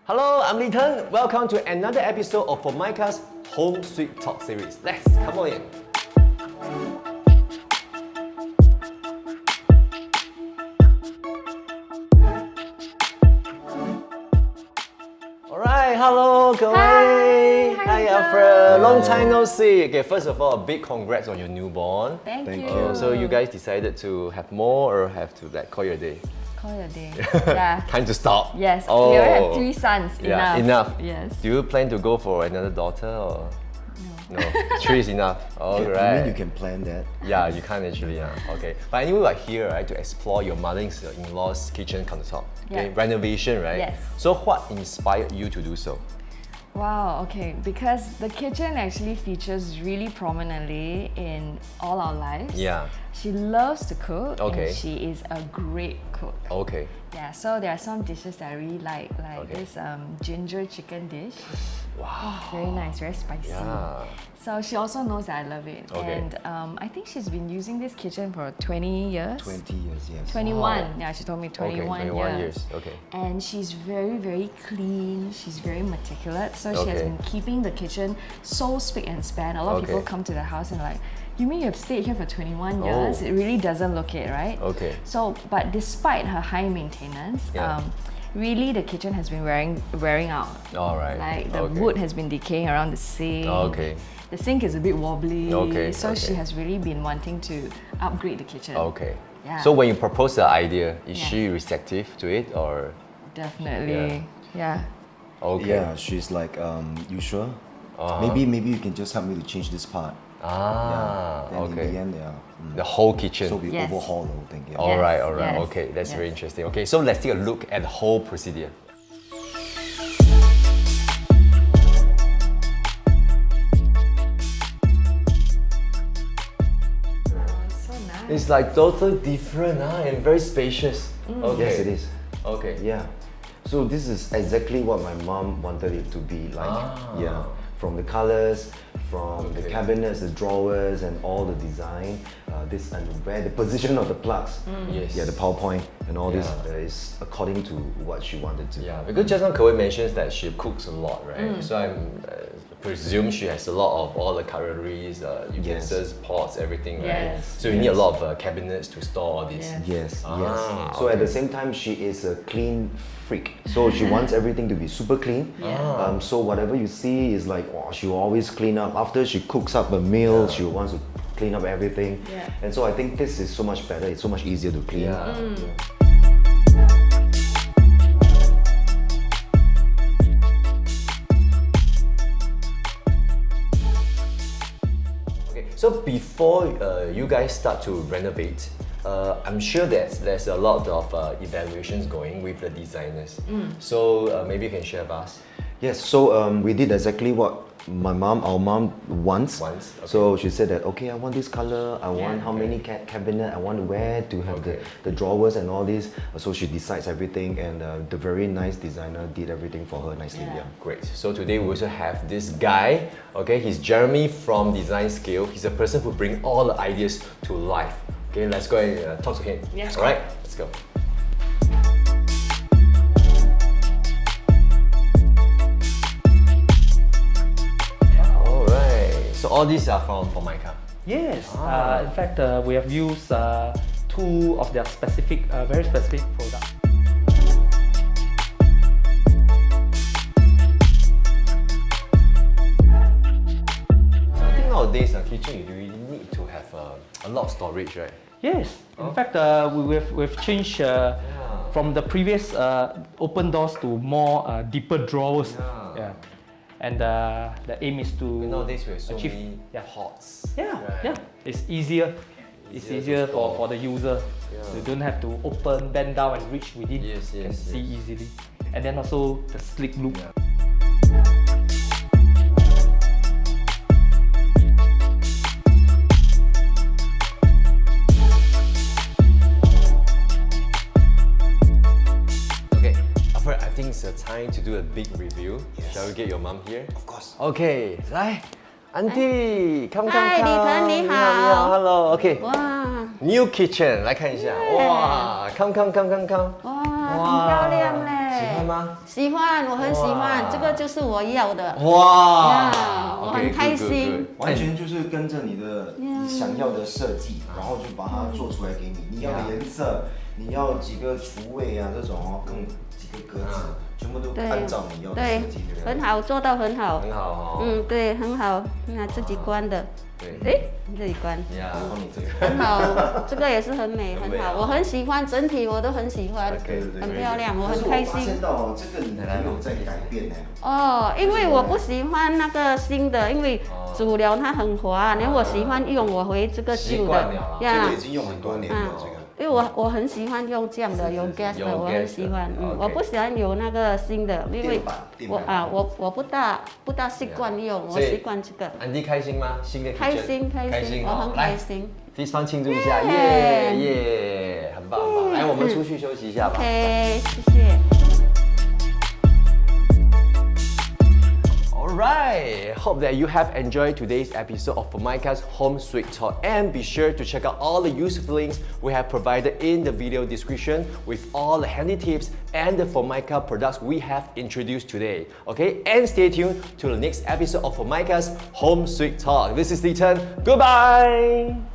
Hello, I'm Lee Teng. Welcome to another episode of Formica's Home Sweet Talk series. Let's come on in. Alright, hello, Kewei. Hi, Alfred. Long time no see. Okay, first of all, a big congrats on your newborn. Thank you. So you guys decided to have more or have to call your day? Call your day. Yeah. Time to stop. Yes. Oh. We already have 3 sons. Yeah, enough. Yes. Do you plan to go for another daughter or? No. 3 is enough. All You right. mean you can plan that? Yeah, you can't actually. Yeah. Okay. But anyway, we're here, right, to explore your mother-in-law's kitchen countertop. Okay. Yeah. Renovation, right? Yes. So what inspired you to do so? Wow, okay. Because the kitchen actually features really prominently in all our lives. Yeah. She loves to cook. Okay. And she is a great cook. Okay. Yeah, so there are some dishes that I really like Okay. this ginger chicken dish. Wow. Very nice, very spicy. Yeah. So she also knows that I love it. Okay. And I think she's been using this kitchen for 20 years. 20 years, yes. 21. Wow. Yeah, she told me Okay, 21, 21 years. Okay. And she's very, very clean. She's very meticulous. So she has Okay. been keeping the kitchen so spick and span. A lot of people Okay. come to the house and like, you mean you've stayed here for 21 years? Oh. It really doesn't look it, right? Okay. So, but despite her high maintenance, Yeah. really the kitchen has been wearing out. All right. Like the Okay. wood has been decaying around the sink. Okay. The sink is a bit wobbly. Okay, So she okay. has really been wanting to upgrade the kitchen. Okay. Yeah. So when you propose the idea, is Yeah. she receptive to it or? Definitely. Yeah. Okay. Yeah, she's like, you sure? Uh-huh. Maybe you can just help me to change this part. Ah. Then Okay. in the end, yeah. The whole kitchen. So we Yes. overhaul the whole thing. Yeah. All Yes, right, all right. yes, Okay, that's very yes. interesting. Okay, so let's take a look at the whole procedure. So nice. It's like totally different and very spacious. Okay. Yes, it is. Okay. Yeah. So this is exactly what my mom wanted it to be like. Ah. Yeah. From the colors, from the Okay. cabinets, the drawers, and all the design. This and where the position of the plugs. Yes. Yeah, the power point and all this Yeah. is according to what she wanted to. Yeah, because just now Kewei mentions that she cooks a lot, right? So I presume she has a lot of all the cutleries, utensils, pots, everything, right? Yes. So you need a lot of cabinets to store all this. Yes. Yes, Ah, yes. So at okay. the same time, she is a clean freak. So she wants everything to be super clean. Yeah. So whatever you see is like, oh, she will always clean up. After she cooks up a meal, she wants to clean up everything. Yeah. And so I think this is so much better. It's so much easier to clean. Yeah. Okay, so before you guys start to renovate, I'm sure that there's a lot of evaluations going with the designers. So maybe you can share with us. Yes, so we did exactly what our mom wants. Wants, okay. So she said that, okay, I want this color, I want how okay. many cabinet, I want where to have Okay. the drawers and all this. So she decides everything, and the very nice designer did everything for her nicely. Yeah. Yeah. Great. So today we also have this guy. Okay, he's Jeremy from Design Skill. He's a person who brings all the ideas to life. Okay, let's go and talk to him. Yes. All right, let's go. All right. So all these are from Formica. Yes, Ah. in fact, we have used 2 of their very specific products. I think nowadays in kitchen you really need to have a lot of storage, right? Yes, in fact, we've changed from the previous open doors to more deeper drawers. Yeah. And the aim is to Nowadays we have so achieve. many Yeah. pots. Yeah, right? yeah, it's easier. It's Easier easier to store. for the user. Yeah. You don't have to open, bend down, and reach within. Yes, You can yes, see yes. easily. And then also the slick look. Yeah. Okay, Alfred, I think it's a time to do a big review. Yes. Shall we get your mom here? Of course. Okay, 来 Auntie, come, come, 嗨， come. 李腾你好。你好 ，Hello. Okay. 哇 New kitchen，来看一下。哇，come, come, come, come, come. 哇，很漂亮嘞！喜欢吗？喜欢，我很喜欢哇，这个就是我要的。哇我很开心。完全就是跟着你的你想要的设计，然后就把它做出来给你。你要的颜色，你要几个厨卫啊这种哦，更几个格子，全部都按照你要的设计。很好，做到很好。很好哦。对，很好。那自己关的。对。哎，自己关。呀，你这个很好，这个也是很美，很好，我很喜欢，整体我都很喜欢，很漂亮，我很开心。发现到哦，这个你还有在改变呢。哦，因为我不喜欢那个新的，因为煮了它很滑，然后我喜欢用我回这个旧的。这个已经用很多年了，这个。因为我很喜欢用这样的有 gas 的，我很喜欢。我不喜欢有那个新的，因为我不大习惯用，我习惯这个。安迪开心吗？新的开心，我很开心。Fist Fun 庆祝一下，耶耶，很棒很棒。来，我们出去休息一下吧。OK， 谢谢。Alright, hope that you have enjoyed today's episode of Formica's Home Sweet Talk, and be sure to check out all the useful links we have provided in the video description with all the handy tips and the Formica products we have introduced today. Okay, and stay tuned to the next episode of Formica's Home Sweet Talk. This is Lee Teng. Goodbye!